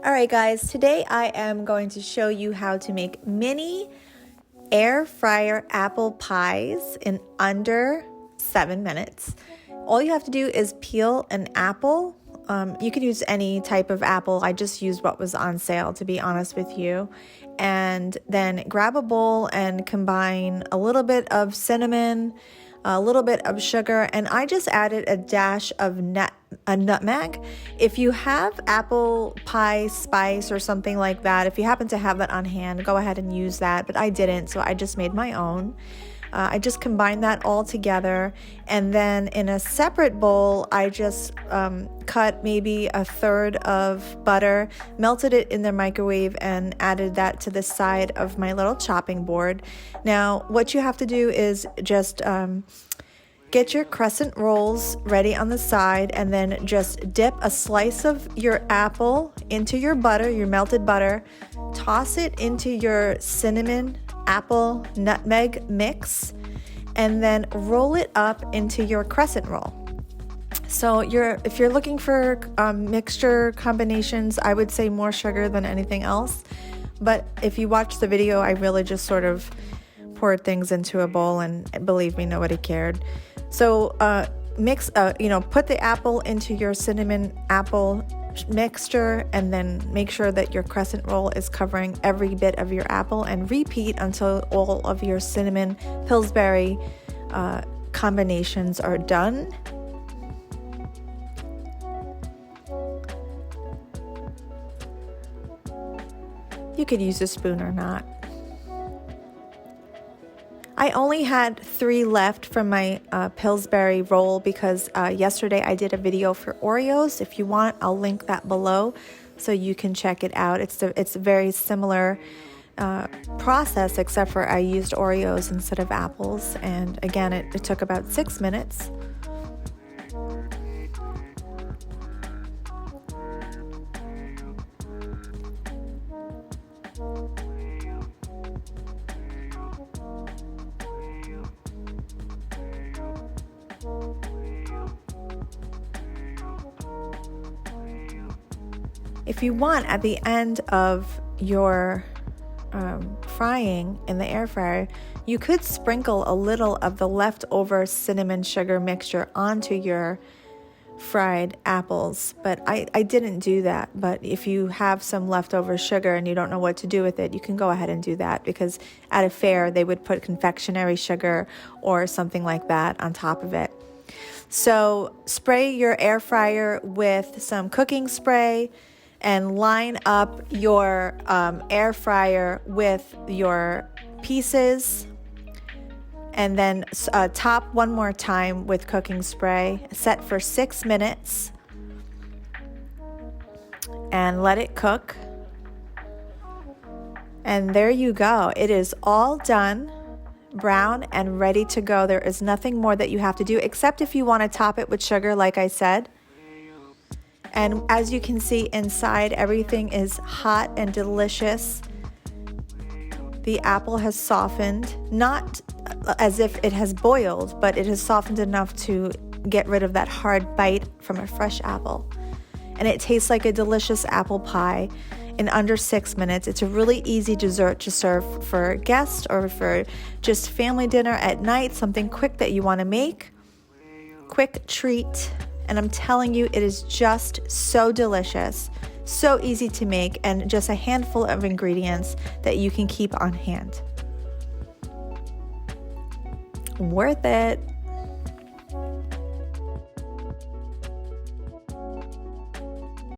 All right, guys, today I am going to show you how to make mini air fryer apple pies in under 7 minutes. All you have to do is peel an apple. You can use any type of apple. I just used what was on sale, to be honest with you. And then grab a bowl and combine a little bit of cinnamon, a little bit of sugar, and I just added a dash of nutmeg. If you have apple pie spice or something like that, if you happen to have that on hand, go ahead and use that, but I didn't, so I just made my own. I just combined that all together, and then in a separate bowl, I just cut maybe a third of butter, melted it in the microwave, and added that to the side of my little chopping board. Now, what you have to do is just get your crescent rolls ready on the side, and then just dip a slice of your apple into your butter, your melted butter, toss it into your cinnamon, apple, nutmeg mix, and then roll it up into your crescent roll. So if you're looking for mixture combinations, I would say more sugar than anything else. But if you watch the video, I really just sort of poured things into a bowl, and believe me, nobody cared. So put the apple into your cinnamon apple mixture, and then make sure that your crescent roll is covering every bit of your apple, and repeat until all of your cinnamon Pillsbury combinations are done. You could use a spoon or not. I only had 3 left from my Pillsbury roll because yesterday I did a video for Oreos. If you want, I'll link that below so you can check it out. It's a very similar process, except for I used Oreos instead of apples. And again, it took about 6 minutes. If you want, at the end of your frying in the air fryer, you could sprinkle a little of the leftover cinnamon sugar mixture onto your fried apples, but I didn't do that. But if you have some leftover sugar and you don't know what to do with it, you can go ahead and do that, because at a fair they would put confectionery sugar or something like that on top of it. So spray your air fryer with some cooking spray, and line up your air fryer with your pieces, and then top one more time with cooking spray. Set for 6 minutes and let it cook. And there you go. It is all done, brown and ready to go. There is nothing more that you have to do, except if you want to top it with sugar, like I said. And as you can see inside, everything is hot and delicious. The apple has softened, not as if it has boiled, but it has softened enough to get rid of that hard bite from a fresh apple. And it tastes like a delicious apple pie in under 6 minutes. It's a really easy dessert to serve for guests or for just family dinner at night, something quick that you want to make. Quick treat. And I'm telling you, it is just so delicious, so easy to make, and just a handful of ingredients that you can keep on hand. Worth it.